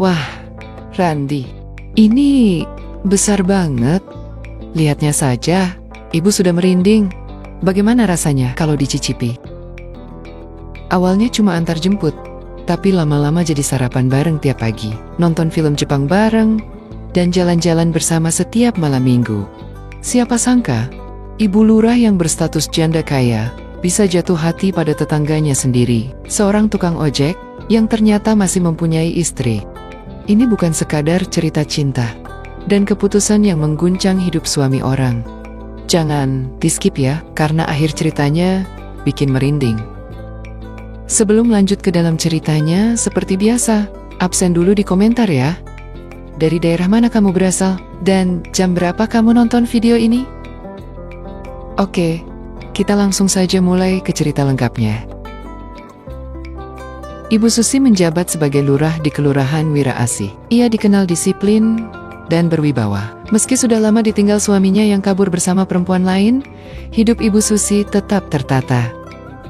Wah, Randi, ini besar banget. Lihatnya saja, ibu sudah merinding. Bagaimana rasanya kalau dicicipi? Awalnya cuma antar jemput, tapi lama-lama jadi sarapan bareng tiap pagi, nonton film Jepang bareng, dan jalan-jalan bersama setiap malam minggu. Siapa sangka, ibu lurah yang berstatus janda kaya bisa jatuh hati pada tetangganya sendiri, seorang tukang ojek yang ternyata masih mempunyai istri. Ini bukan sekadar cerita cinta dan keputusan yang mengguncang hidup suami orang. Jangan di-skip ya, karena akhir ceritanya bikin merinding. Sebelum lanjut ke dalam ceritanya, seperti biasa, absen dulu di komentar ya. Dari daerah mana kamu berasal? Dan jam berapa kamu nonton video ini? Oke, kita langsung saja mulai ke cerita lengkapnya. Ibu Susi menjabat sebagai lurah di Kelurahan Wira Asih. Ia dikenal disiplin dan berwibawa. Meski sudah lama ditinggal suaminya yang kabur bersama perempuan lain, hidup Ibu Susi tetap tertata.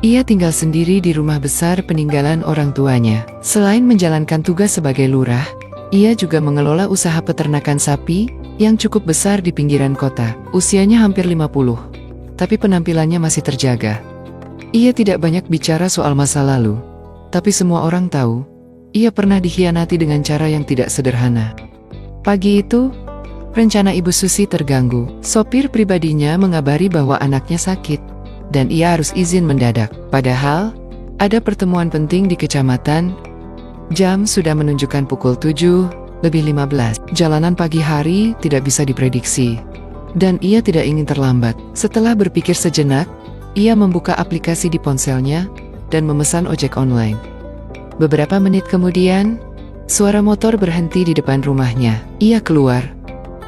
Ia tinggal sendiri di rumah besar peninggalan orang tuanya. Selain menjalankan tugas sebagai lurah, ia juga mengelola usaha peternakan sapi yang cukup besar di pinggiran kota. Usianya hampir 50, tapi penampilannya masih terjaga. Ia tidak banyak bicara soal masa lalu, tapi semua orang tahu, ia pernah dikhianati dengan cara yang tidak sederhana. Pagi itu, rencana Ibu Susi terganggu. Sopir pribadinya mengabari bahwa anaknya sakit, dan ia harus izin mendadak. Padahal, ada pertemuan penting di kecamatan. Jam sudah menunjukkan pukul 7:15. Jalanan pagi hari tidak bisa diprediksi, dan ia tidak ingin terlambat. Setelah berpikir sejenak, ia membuka aplikasi di ponselnya dan memesan ojek online. Beberapa menit kemudian, suara motor berhenti di depan rumahnya. Ia keluar,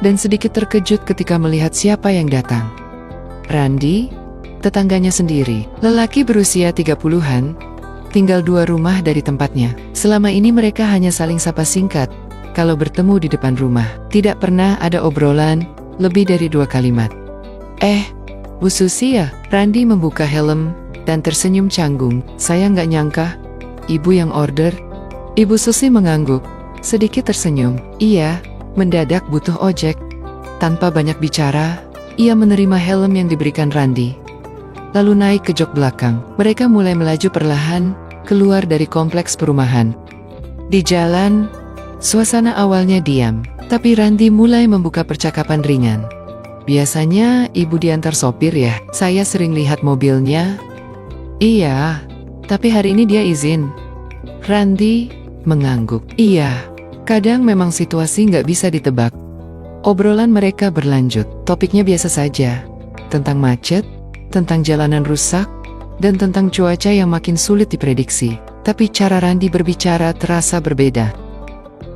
dan sedikit terkejut ketika melihat siapa yang datang. Randi, tetangganya sendiri, lelaki berusia 30-an, tinggal 2 rumah dari tempatnya. Selama ini mereka hanya saling sapa singkat kalau bertemu di depan rumah. Tidak pernah ada obrolan lebih dari 2 kalimat. Bu Susi ya? Randi membuka helm dan tersenyum canggung. Saya nggak nyangka, ibu yang order. Ibu Susi mengangguk, sedikit tersenyum. Iya, mendadak butuh ojek. Tanpa banyak bicara, ia menerima helm yang diberikan Randi, lalu naik ke jok belakang. Mereka mulai melaju perlahan keluar dari kompleks perumahan. Di jalan, suasana awalnya diam, tapi Randi mulai membuka percakapan ringan. Biasanya ibu diantar sopir ya? Saya sering lihat mobilnya. Iya, tapi hari ini dia izin. Randi mengangguk. Iya, kadang memang situasi nggak bisa ditebak. Obrolan mereka berlanjut. Topiknya biasa saja, tentang macet, tentang jalanan rusak, dan tentang cuaca yang makin sulit diprediksi. Tapi cara Randi berbicara terasa berbeda.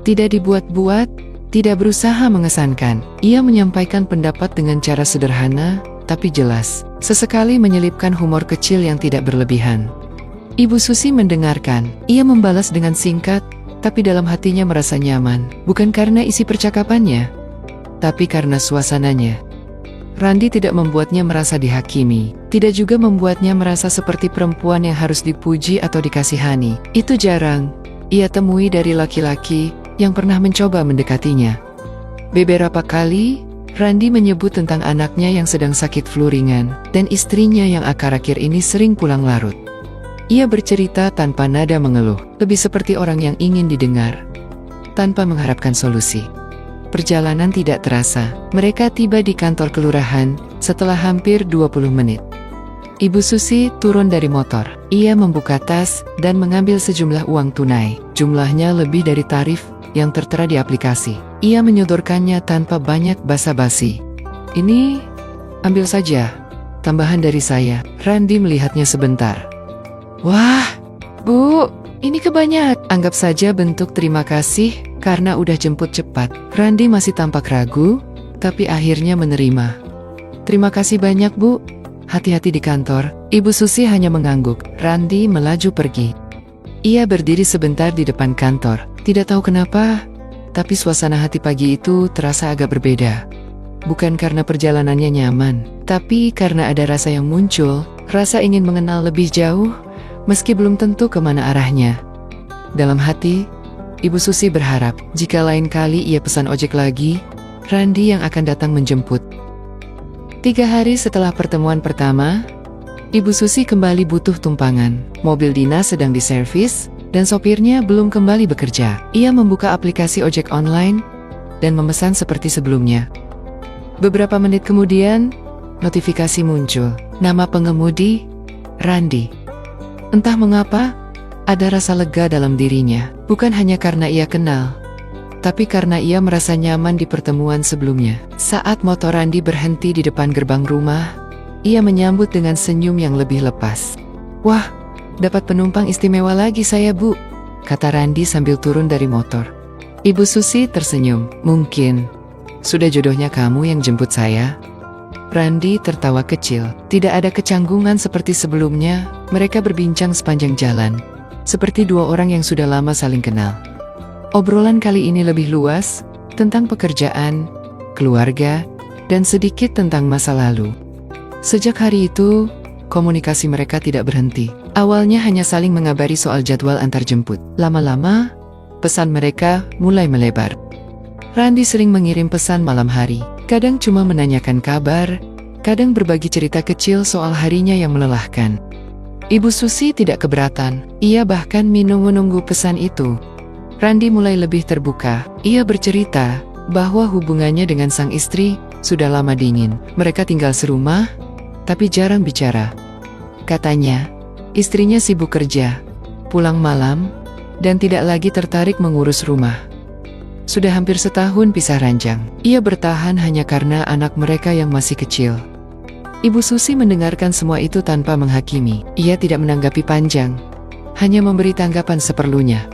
Tidak dibuat-buat, tidak berusaha mengesankan. Ia menyampaikan pendapat dengan cara sederhana, tapi jelas. Sesekali menyelipkan humor kecil yang tidak berlebihan. Ibu Susi mendengarkan. Ia membalas dengan singkat, tapi dalam hatinya merasa nyaman. Bukan karena isi percakapannya, tapi karena suasananya. Randi tidak membuatnya merasa dihakimi, tidak juga membuatnya merasa seperti perempuan yang harus dipuji atau dikasihani. Itu jarang ia temui dari laki-laki yang pernah mencoba mendekatinya. Beberapa kali, Randi menyebut tentang anaknya yang sedang sakit flu ringan, dan istrinya yang akhir-akhir ini sering pulang larut. Ia bercerita tanpa nada mengeluh, lebih seperti orang yang ingin didengar, tanpa mengharapkan solusi. Perjalanan tidak terasa. Mereka tiba di kantor kelurahan setelah hampir 20 menit. Ibu Susi turun dari motor. Ia membuka tas dan mengambil sejumlah uang tunai. Jumlahnya lebih dari tarif yang tertera di aplikasi. Ia menyodorkannya tanpa banyak basa-basi. Ini, ambil saja, tambahan dari saya. Randi melihatnya sebentar. Wah, Bu, ini kebanyakan. Anggap saja bentuk terima kasih karena udah jemput cepat. Randi masih tampak ragu, tapi akhirnya menerima. Terima kasih banyak, Bu. Hati-hati di kantor. Ibu Susi hanya mengangguk. Randi melaju pergi. Ia berdiri sebentar di depan kantor. Tidak tahu kenapa, tapi suasana hati pagi itu terasa agak berbeda. Bukan karena perjalanannya nyaman, tapi karena ada rasa yang muncul, rasa ingin mengenal lebih jauh, meski belum tentu kemana arahnya. Dalam hati, Ibu Susi berharap jika lain kali ia pesan ojek lagi, Randi yang akan datang menjemput. 3 hari setelah pertemuan pertama, Ibu Susi kembali butuh tumpangan. Mobil dinas sedang diservis, dan sopirnya belum kembali bekerja. Ia membuka aplikasi ojek online dan memesan seperti sebelumnya. Beberapa menit kemudian, notifikasi muncul. Nama pengemudi, Randi. Entah mengapa, ada rasa lega dalam dirinya. Bukan hanya karena ia kenal, tapi karena ia merasa nyaman di pertemuan sebelumnya. Saat motor Randi berhenti di depan gerbang rumah, ia menyambut dengan senyum yang lebih lepas. "Wah, dapat penumpang istimewa lagi saya, Bu," kata Randi sambil turun dari motor. Ibu Susi tersenyum. "Mungkin sudah jodohnya kamu yang jemput saya." Randi tertawa kecil. Tidak ada kecanggungan seperti sebelumnya. Mereka berbincang sepanjang jalan, seperti dua orang yang sudah lama saling kenal. Obrolan kali ini lebih luas, tentang pekerjaan, keluarga, dan sedikit tentang masa lalu. Sejak hari itu, komunikasi mereka tidak berhenti. Awalnya hanya saling mengabari soal jadwal antar jemput. Lama-lama, pesan mereka mulai melebar. Randi sering mengirim pesan malam hari. Kadang cuma menanyakan kabar, kadang berbagi cerita kecil soal harinya yang melelahkan. Ibu Susi tidak keberatan. Ia bahkan menunggu pesan itu. Randi mulai lebih terbuka. Ia bercerita bahwa hubungannya dengan sang istri sudah lama dingin. Mereka tinggal serumah, tapi jarang bicara. Katanya, istrinya sibuk kerja, pulang malam, dan tidak lagi tertarik mengurus rumah. Sudah hampir setahun pisah ranjang. Ia bertahan hanya karena anak mereka yang masih kecil. Ibu Susi mendengarkan semua itu tanpa menghakimi. Ia tidak menanggapi panjang, hanya memberi tanggapan seperlunya.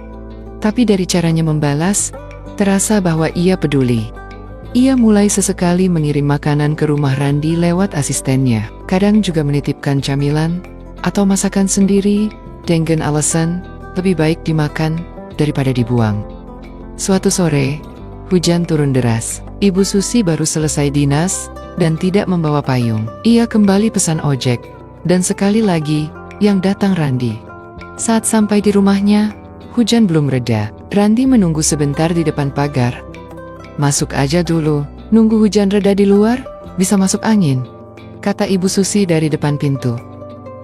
Tapi dari caranya membalas, terasa bahwa ia peduli. Ia mulai sesekali mengirim makanan ke rumah Randi lewat asistennya. Kadang juga menitipkan camilan atau masakan sendiri dengan alasan lebih baik dimakan daripada dibuang. Suatu sore, hujan turun deras. Ibu Susi baru selesai dinas dan tidak membawa payung. Ia kembali pesan ojek, dan sekali lagi yang datang Randi. Saat sampai di rumahnya, hujan belum reda. Randi menunggu sebentar di depan pagar. "Masuk aja dulu, nunggu hujan reda di luar, bisa masuk angin," kata Ibu Susi dari depan pintu.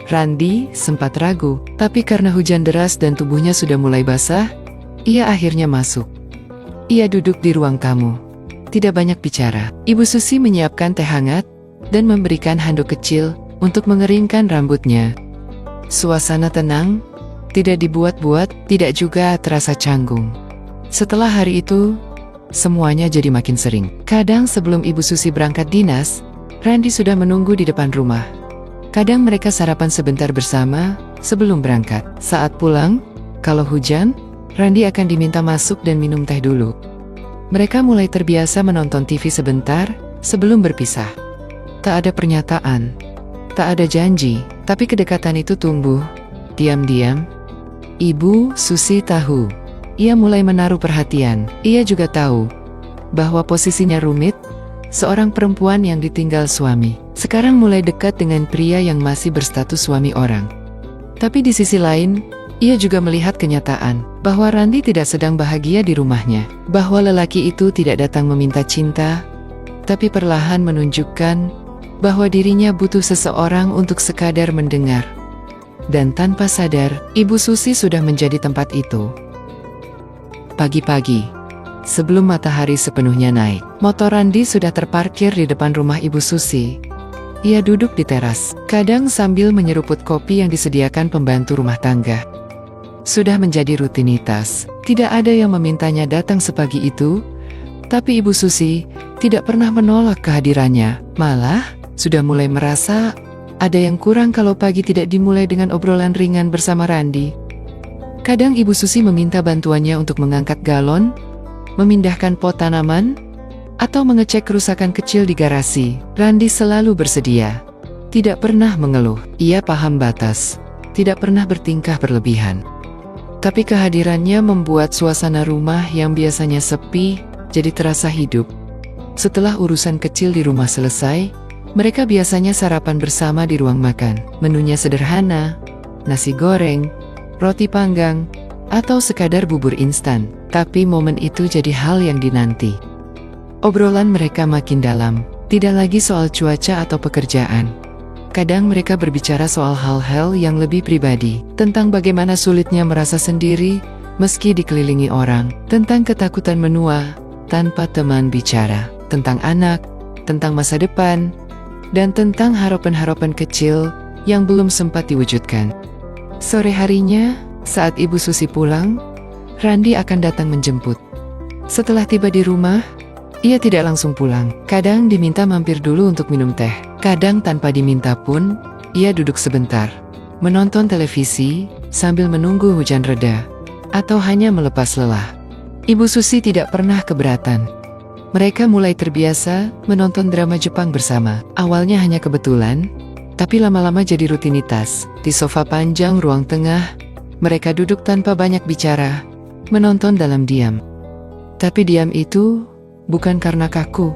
Randi sempat ragu, tapi karena hujan deras dan tubuhnya sudah mulai basah, ia akhirnya masuk. Ia duduk di ruang tamu. Tidak banyak bicara. Ibu Susi menyiapkan teh hangat dan memberikan handuk kecil untuk mengeringkan rambutnya. Suasana tenang, tidak dibuat-buat, tidak juga terasa canggung. Setelah hari itu, semuanya jadi makin sering. Kadang sebelum Ibu Susi berangkat dinas, Randi sudah menunggu di depan rumah. Kadang mereka sarapan sebentar bersama sebelum berangkat. Saat pulang, kalau hujan, Randi akan diminta masuk dan minum teh dulu. Mereka mulai terbiasa menonton TV sebentar sebelum berpisah. Tak ada pernyataan, tak ada janji, tapi kedekatan itu tumbuh diam-diam. Ibu Susi tahu. Ia mulai menaruh perhatian. Ia juga tahu bahwa posisinya rumit, seorang perempuan yang ditinggal suami, sekarang mulai dekat dengan pria yang masih berstatus suami orang. Tapi di sisi lain, ia juga melihat kenyataan bahwa Randi tidak sedang bahagia di rumahnya, bahwa lelaki itu tidak datang meminta cinta, tapi perlahan menunjukkan bahwa dirinya butuh seseorang untuk sekadar mendengar. Dan tanpa sadar, Ibu Susi sudah menjadi tempat itu. Pagi-pagi, sebelum matahari sepenuhnya naik, motor Randi sudah terparkir di depan rumah Ibu Susi. Ia duduk di teras, kadang sambil menyeruput kopi yang disediakan pembantu rumah tangga. Sudah menjadi rutinitas, tidak ada yang memintanya datang sepagi itu, tapi Ibu Susi tidak pernah menolak kehadirannya. Malah, sudah mulai merasa ada yang kurang kalau pagi tidak dimulai dengan obrolan ringan bersama Randi. Kadang Ibu Susi meminta bantuannya untuk mengangkat galon, memindahkan pot tanaman, atau mengecek kerusakan kecil di garasi. Randi selalu bersedia, tidak pernah mengeluh. Ia paham batas, tidak pernah bertingkah berlebihan. Tapi kehadirannya membuat suasana rumah yang biasanya sepi jadi terasa hidup. Setelah urusan kecil di rumah selesai, mereka biasanya sarapan bersama di ruang makan. Menunya sederhana, nasi goreng, roti panggang, atau sekadar bubur instan. Tapi momen itu jadi hal yang dinanti. Obrolan mereka makin dalam, tidak lagi soal cuaca atau pekerjaan. Kadang mereka berbicara soal hal-hal yang lebih pribadi, tentang bagaimana sulitnya merasa sendiri meski dikelilingi orang, tentang ketakutan menua tanpa teman bicara, tentang anak, tentang masa depan, dan tentang harapan-harapan kecil yang belum sempat diwujudkan. Sore harinya, saat Ibu Susi pulang, Randi akan datang menjemput. Setelah tiba di rumah, ia tidak langsung pulang. Kadang diminta mampir dulu untuk minum teh. Kadang tanpa diminta pun, ia duduk sebentar, menonton televisi sambil menunggu hujan reda, atau hanya melepas lelah. Ibu Susi tidak pernah keberatan. Mereka mulai terbiasa menonton drama Jepang bersama. Awalnya hanya kebetulan, tapi lama-lama jadi rutinitas. Di sofa panjang ruang tengah, mereka duduk tanpa banyak bicara, menonton dalam diam. Tapi diam itu bukan karena kaku,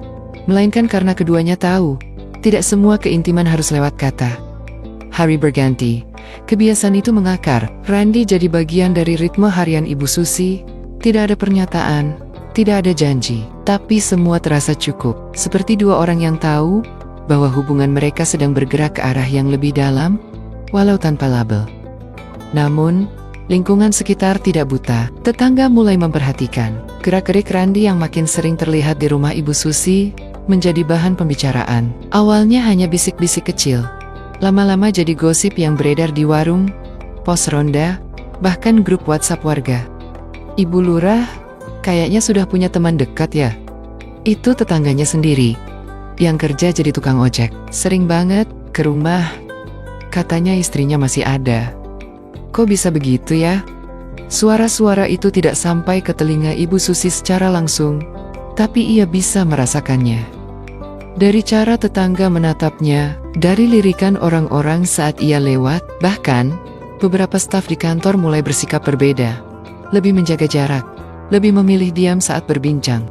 melainkan karena keduanya tahu, tidak semua keintiman harus lewat kata. Hari berganti, kebiasaan itu mengakar. Randi jadi bagian dari ritme harian Ibu Susi. Tidak ada pernyataan, tidak ada janji, tapi semua terasa cukup. Seperti dua orang yang tahu bahwa hubungan mereka sedang bergerak ke arah yang lebih dalam, walau tanpa label. Namun, lingkungan sekitar tidak buta. Tetangga mulai memperhatikan. Gerak-gerik Randi yang makin sering terlihat di rumah Ibu Susi menjadi bahan pembicaraan. Awalnya hanya bisik-bisik kecil, lama-lama jadi gosip yang beredar di warung, pos ronda, bahkan grup WhatsApp warga. Ibu Lurah kayaknya sudah punya teman dekat ya? Itu tetangganya sendiri, yang kerja jadi tukang ojek. Sering banget ke rumah, katanya istrinya masih ada. Kok bisa begitu ya? Suara-suara itu tidak sampai ke telinga Ibu Susi secara langsung, tapi ia bisa merasakannya. Dari cara tetangga menatapnya, dari lirikan orang-orang saat ia lewat, bahkan beberapa staf di kantor mulai bersikap berbeda. Lebih menjaga jarak, lebih memilih diam saat berbincang.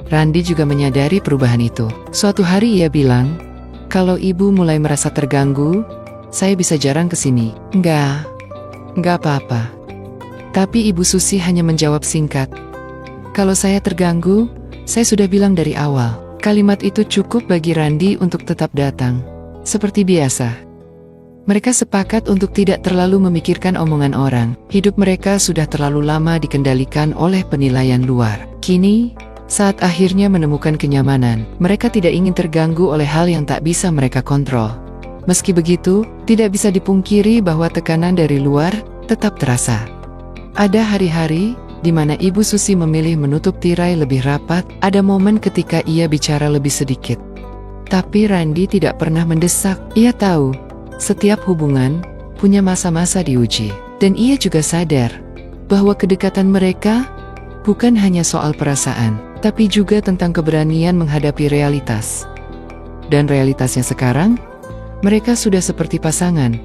Randi juga menyadari perubahan itu. Suatu hari ia bilang, "Kalau ibu mulai merasa terganggu, saya bisa jarang ke sini." Enggak apa-apa. Tapi Ibu Susi hanya menjawab singkat, "Kalau saya terganggu, saya sudah bilang dari awal." Kalimat itu cukup bagi Randi untuk tetap datang. Seperti biasa, mereka sepakat untuk tidak terlalu memikirkan omongan orang. Hidup mereka sudah terlalu lama dikendalikan oleh penilaian luar. Kini, saat akhirnya menemukan kenyamanan, mereka tidak ingin terganggu oleh hal yang tak bisa mereka kontrol. Meski begitu, tidak bisa dipungkiri bahwa tekanan dari luar tetap terasa. Ada hari-hari di mana Ibu Susi memilih menutup tirai lebih rapat, ada momen ketika ia bicara lebih sedikit. Tapi Randi tidak pernah mendesak. Ia tahu, setiap hubungan punya masa-masa diuji. Dan ia juga sadar bahwa kedekatan mereka bukan hanya soal perasaan, tapi juga tentang keberanian menghadapi realitas. Dan realitasnya sekarang, mereka sudah seperti pasangan.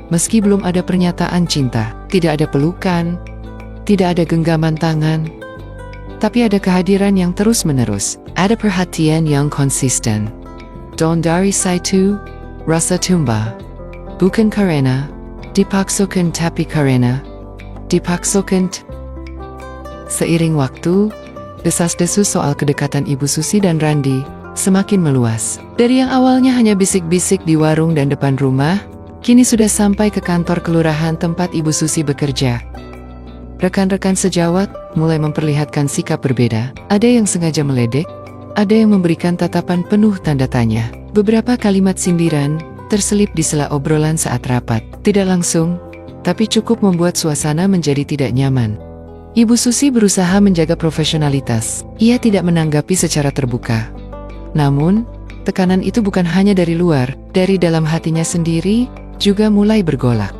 Meski belum ada pernyataan cinta, tidak ada pelukan, tidak ada genggaman tangan, tapi ada kehadiran yang terus-menerus, ada perhatian yang konsisten. Don dari satu, rasa tumbuh. Bukan karena dipaksakan, tapi karena dipaksakan. Seiring waktu, desas-desus soal kedekatan Ibu Susi dan Randi semakin meluas. Dari yang awalnya hanya bisik-bisik di warung dan depan rumah, kini sudah sampai ke kantor kelurahan tempat Ibu Susi bekerja. Rekan-rekan sejawat mulai memperlihatkan sikap berbeda. Ada yang sengaja meledek, ada yang memberikan tatapan penuh tanda tanya. Beberapa kalimat sindiran terselip di sela obrolan saat rapat. Tidak langsung, tapi cukup membuat suasana menjadi tidak nyaman. Ibu Susi berusaha menjaga profesionalitas. Ia tidak menanggapi secara terbuka. Namun, tekanan itu bukan hanya dari luar, dari dalam hatinya sendiri juga mulai bergolak.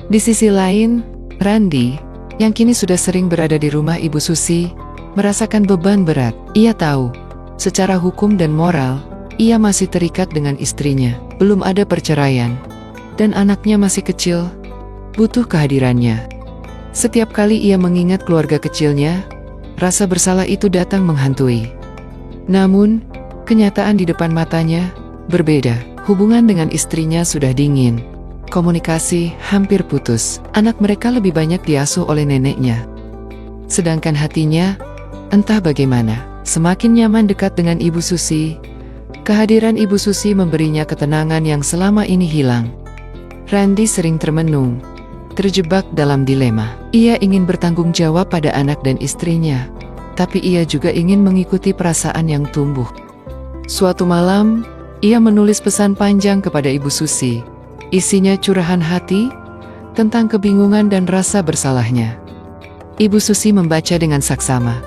Di sisi lain, Randi, yang kini sudah sering berada di rumah Ibu Susi, merasakan beban berat. Ia tahu, secara hukum dan moral, ia masih terikat dengan istrinya. Belum ada perceraian, dan anaknya masih kecil, butuh kehadirannya. Setiap kali ia mengingat keluarga kecilnya, rasa bersalah itu datang menghantui. Namun, kenyataan di depan matanya berbeda. Hubungan dengan istrinya sudah dingin. Komunikasi hampir putus. Anak mereka lebih banyak diasuh oleh neneknya. Sedangkan hatinya, entah bagaimana, semakin nyaman dekat dengan Ibu Susi. Kehadiran Ibu Susi memberinya ketenangan yang selama ini hilang. Randy sering termenung, terjebak dalam dilema. Ia ingin bertanggung jawab pada anak dan istrinya, tapi ia juga ingin mengikuti perasaan yang tumbuh. Suatu malam, ia menulis pesan panjang kepada Ibu Susi. Isinya curahan hati tentang kebingungan dan rasa bersalahnya. Ibu Susi membaca dengan saksama.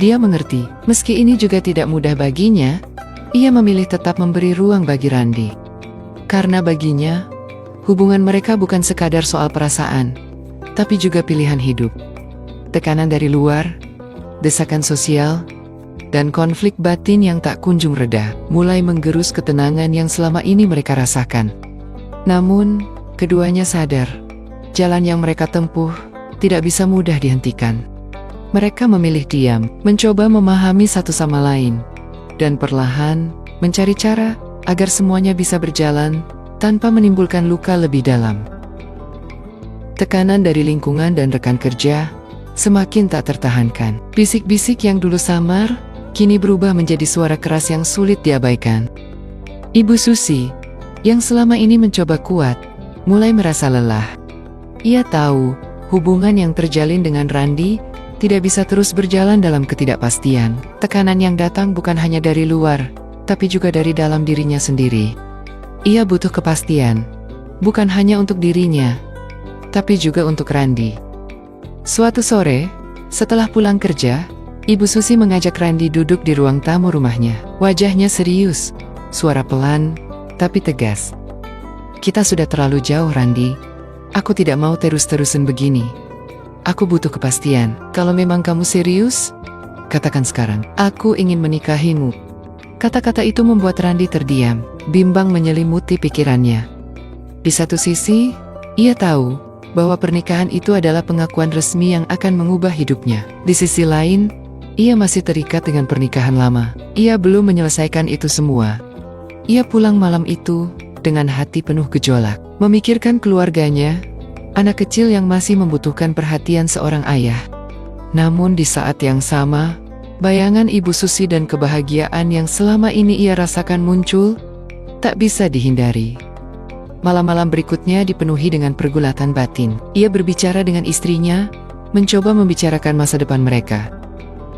Dia mengerti, meski ini juga tidak mudah baginya, ia memilih tetap memberi ruang bagi Randy. Karena baginya, hubungan mereka bukan sekadar soal perasaan, tapi juga pilihan hidup. Tekanan dari luar, desakan sosial, dan konflik batin yang tak kunjung reda, mulai menggerus ketenangan yang selama ini mereka rasakan. Namun, keduanya sadar, jalan yang mereka tempuh tidak bisa mudah dihentikan. Mereka memilih diam, mencoba memahami satu sama lain, dan perlahan mencari cara agar semuanya bisa berjalan tanpa menimbulkan luka lebih dalam. Tekanan dari lingkungan dan rekan kerja semakin tak tertahankan. Bisik-bisik yang dulu samar, kini berubah menjadi suara keras yang sulit diabaikan. Ibu Susi, yang selama ini mencoba kuat, mulai merasa lelah. Ia tahu, hubungan yang terjalin dengan Randy tidak bisa terus berjalan dalam ketidakpastian. Tekanan yang datang bukan hanya dari luar, tapi juga dari dalam dirinya sendiri. Ia butuh kepastian, bukan hanya untuk dirinya, tapi juga untuk Randy. Suatu sore, setelah pulang kerja, Ibu Susi mengajak Randy duduk di ruang tamu rumahnya. Wajahnya serius, suara pelan, tapi tegas. Kita sudah terlalu jauh, Randy. Aku tidak mau terus-terusan begini. Aku butuh kepastian. Kalau memang kamu serius, katakan sekarang. Aku ingin menikahimu. Kata-kata itu membuat Randy terdiam, bimbang menyelimuti pikirannya. Di satu sisi, ia tahu bahwa pernikahan itu adalah pengakuan resmi yang akan mengubah hidupnya. Di sisi lain, ia masih terikat dengan pernikahan lama. Ia belum menyelesaikan itu semua. Ia pulang malam itu dengan hati penuh gejolak, memikirkan keluarganya, anak kecil yang masih membutuhkan perhatian seorang ayah. Namun di saat yang sama, bayangan Ibu Susi dan kebahagiaan yang selama ini ia rasakan muncul, tak bisa dihindari. Malam-malam berikutnya dipenuhi dengan pergulatan batin. Ia berbicara dengan istrinya, mencoba membicarakan masa depan mereka.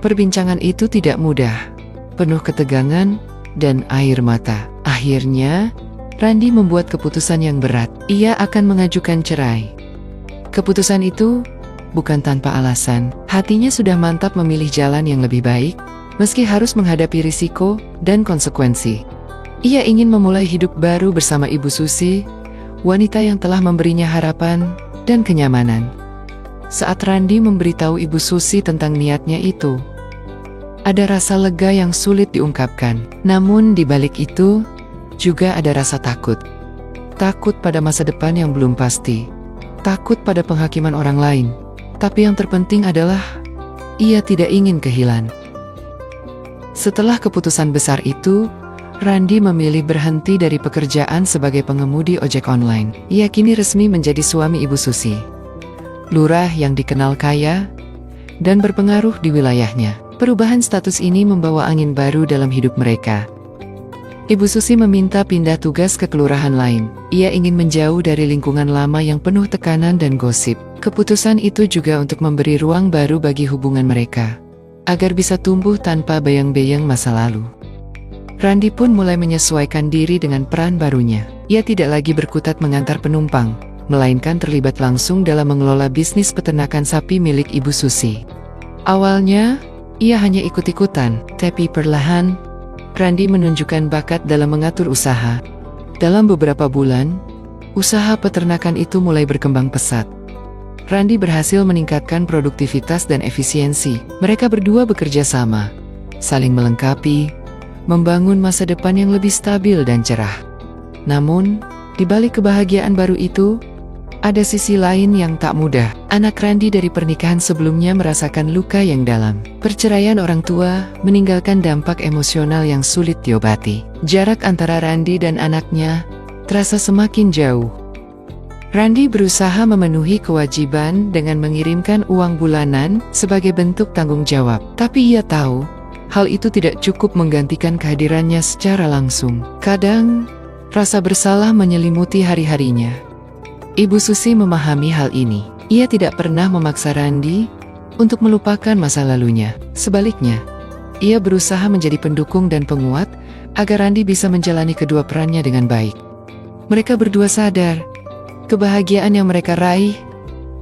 Perbincangan itu tidak mudah, penuh ketegangan dan air mata. Akhirnya, Randy membuat keputusan yang berat. Ia akan mengajukan cerai. Keputusan itu bukan tanpa alasan. Hatinya sudah mantap memilih jalan yang lebih baik, meski harus menghadapi risiko dan konsekuensi. Ia ingin memulai hidup baru bersama Ibu Susi, wanita yang telah memberinya harapan dan kenyamanan. Saat Randy memberitahu Ibu Susi tentang niatnya itu, ada rasa lega yang sulit diungkapkan. Namun di balik itu, juga ada rasa takut. Takut pada masa depan yang belum pasti. Takut pada penghakiman orang lain. Tapi yang terpenting adalah, ia tidak ingin kehilangan. Setelah keputusan besar itu, Randy memilih berhenti dari pekerjaan sebagai pengemudi ojek online. Ia kini resmi menjadi suami Ibu Susi, lurah yang dikenal kaya dan berpengaruh di wilayahnya. Perubahan status ini membawa angin baru dalam hidup mereka. Ibu Susi meminta pindah tugas ke kelurahan lain. Ia ingin menjauh dari lingkungan lama yang penuh tekanan dan gosip. Keputusan itu juga untuk memberi ruang baru bagi hubungan mereka, agar bisa tumbuh tanpa bayang-bayang masa lalu. Randy pun mulai menyesuaikan diri dengan peran barunya. Ia tidak lagi berkutat mengantar penumpang, melainkan terlibat langsung dalam mengelola bisnis peternakan sapi milik Ibu Susi. Awalnya, ia hanya ikut-ikutan, tapi perlahan, Randy menunjukkan bakat dalam mengatur usaha. Dalam beberapa bulan, usaha peternakan itu mulai berkembang pesat. Randy berhasil meningkatkan produktivitas dan efisiensi. Mereka berdua bekerja sama, saling melengkapi, membangun masa depan yang lebih stabil dan cerah. Namun, di balik kebahagiaan baru itu, ada sisi lain yang tak mudah. Anak Randy dari pernikahan sebelumnya merasakan luka yang dalam. Perceraian orang tua meninggalkan dampak emosional yang sulit diobati. Jarak antara Randy dan anaknya terasa semakin jauh, Randy berusaha memenuhi kewajiban dengan mengirimkan uang bulanan sebagai bentuk tanggung jawab. Tapi ia tahu, hal itu tidak cukup menggantikan kehadirannya secara langsung. Kadang, rasa bersalah menyelimuti hari-harinya. Ibu Susi memahami hal ini. Ia tidak pernah memaksa Randy untuk melupakan masa lalunya. Sebaliknya, ia berusaha menjadi pendukung dan penguat agar Randy bisa menjalani kedua perannya dengan baik. Mereka berdua sadar, kebahagiaan yang mereka raih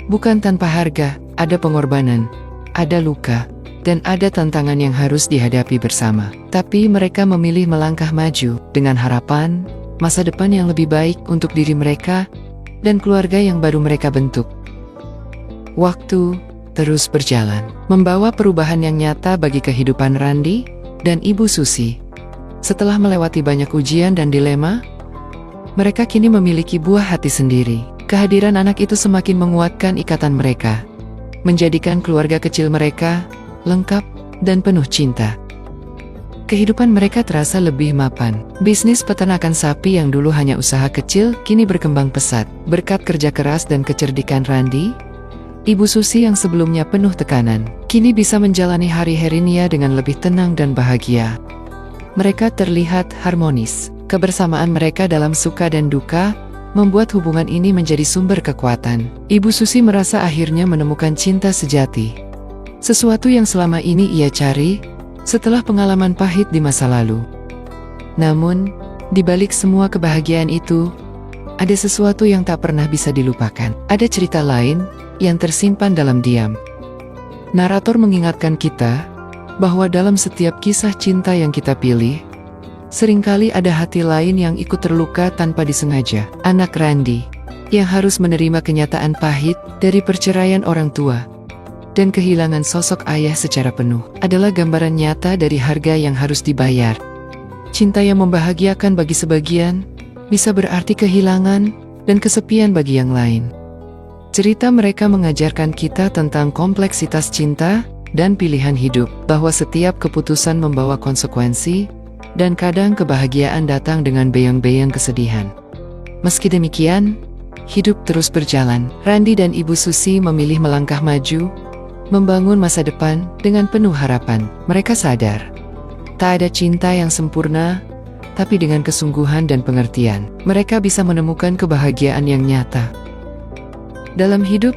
bukan tanpa harga. Ada pengorbanan, ada luka, dan ada tantangan yang harus dihadapi bersama. Tapi mereka memilih melangkah maju dengan harapan masa depan yang lebih baik untuk diri mereka dan keluarga yang baru mereka bentuk. Waktu terus berjalan, membawa perubahan yang nyata bagi kehidupan Randy dan Ibu Susi. Setelah melewati banyak ujian dan dilema, mereka kini memiliki buah hati sendiri. Kehadiran anak itu semakin menguatkan ikatan mereka, menjadikan keluarga kecil mereka lengkap dan penuh cinta. Kehidupan mereka terasa lebih mapan. Bisnis peternakan sapi yang dulu hanya usaha kecil, kini berkembang pesat. Berkat kerja keras dan kecerdikan Randy, Ibu Susi yang sebelumnya penuh tekanan, kini bisa menjalani hari-harinya dengan lebih tenang dan bahagia. Mereka terlihat harmonis. Kebersamaan mereka dalam suka dan duka membuat hubungan ini menjadi sumber kekuatan. Ibu Susi merasa akhirnya menemukan cinta sejati. Sesuatu yang selama ini ia cari setelah pengalaman pahit di masa lalu. Namun, di balik semua kebahagiaan itu, ada sesuatu yang tak pernah bisa dilupakan. Ada cerita lain yang tersimpan dalam diam. Narator mengingatkan kita bahwa dalam setiap kisah cinta yang kita pilih, seringkali ada hati lain yang ikut terluka tanpa disengaja. Anak Randy, yang harus menerima kenyataan pahit dari perceraian orang tua, dan kehilangan sosok ayah secara penuh, adalah gambaran nyata dari harga yang harus dibayar. Cinta yang membahagiakan bagi sebagian, bisa berarti kehilangan dan kesepian bagi yang lain. Cerita mereka mengajarkan kita tentang kompleksitas cinta dan pilihan hidup, bahwa setiap keputusan membawa konsekuensi, dan kadang kebahagiaan datang dengan beyang-beyang kesedihan. Meski demikian, hidup terus berjalan. Randy dan Ibu Susi memilih melangkah maju, membangun masa depan dengan penuh harapan. Mereka sadar, tak ada cinta yang sempurna, tapi dengan kesungguhan dan pengertian, mereka bisa menemukan kebahagiaan yang nyata. Dalam hidup,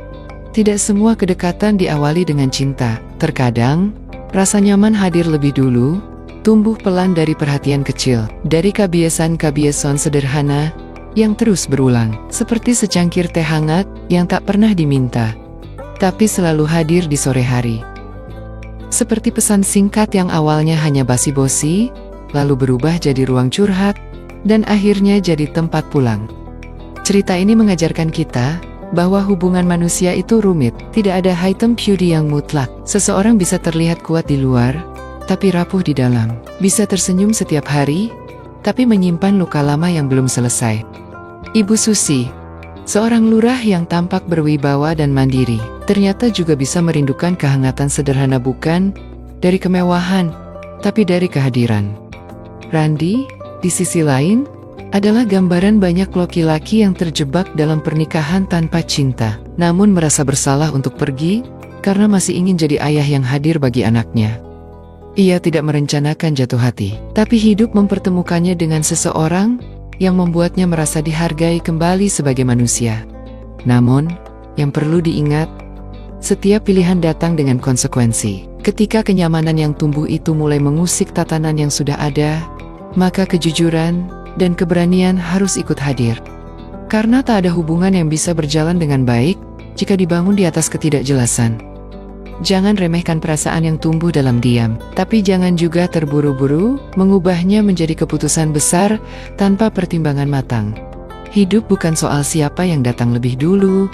tidak semua kedekatan diawali dengan cinta. Terkadang, rasa nyaman hadir lebih dulu, tumbuh pelan dari perhatian kecil, dari kebiasaan-kebiasaan sederhana yang terus berulang, seperti secangkir teh hangat yang tak pernah diminta, tapi selalu hadir di sore hari. Seperti pesan singkat yang awalnya hanya basa-basi, lalu berubah jadi ruang curhat, dan akhirnya jadi tempat pulang. Cerita ini mengajarkan kita bahwa hubungan manusia itu rumit. Tidak ada hitam putih yang mutlak. Seseorang bisa terlihat kuat di luar, tapi rapuh di dalam. Bisa tersenyum setiap hari, tapi menyimpan luka lama yang belum selesai. Ibu Susi, seorang lurah yang tampak berwibawa dan mandiri, ternyata juga bisa merindukan kehangatan sederhana, bukan dari kemewahan, tapi dari kehadiran. Randy, di sisi lain, adalah gambaran banyak laki-laki yang terjebak dalam pernikahan tanpa cinta, namun merasa bersalah untuk pergi karena masih ingin jadi ayah yang hadir bagi anaknya. Ia tidak merencanakan jatuh hati, tapi hidup mempertemukannya dengan seseorang yang membuatnya merasa dihargai kembali sebagai manusia. Namun, yang perlu diingat, setiap pilihan datang dengan konsekuensi. Ketika kenyamanan yang tumbuh itu mulai mengusik tatanan yang sudah ada, maka kejujuran dan keberanian harus ikut hadir. Karena tak ada hubungan yang bisa berjalan dengan baik jika dibangun di atas ketidakjelasan. Jangan remehkan perasaan yang tumbuh dalam diam, tapi jangan juga terburu-buru mengubahnya menjadi keputusan besar tanpa pertimbangan matang. Hidup bukan soal siapa yang datang lebih dulu,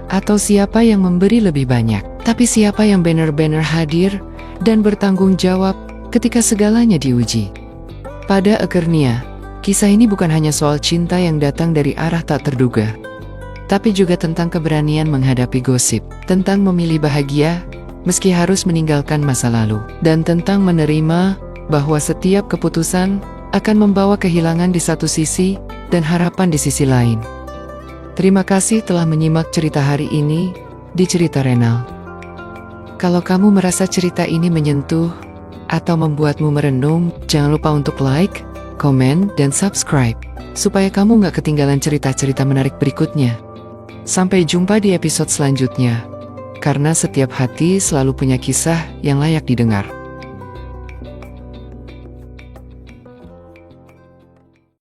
atau siapa yang memberi lebih banyak, tapi siapa yang benar-benar hadir dan bertanggung jawab ketika segalanya diuji. Pada akhirnya, kisah ini bukan hanya soal cinta yang datang dari arah tak terduga, tapi juga tentang keberanian menghadapi gosip, tentang memilih bahagia meski harus meninggalkan masa lalu, dan tentang menerima bahwa setiap keputusan akan membawa kehilangan di satu sisi dan harapan di sisi lain. Terima kasih telah menyimak cerita hari ini di Cerita Renal. Kalau kamu merasa cerita ini menyentuh atau membuatmu merenung, jangan lupa untuk like, komen, dan subscribe, supaya kamu nggak ketinggalan cerita-cerita menarik berikutnya. Sampai jumpa di episode selanjutnya, karena setiap hati selalu punya kisah yang layak didengar.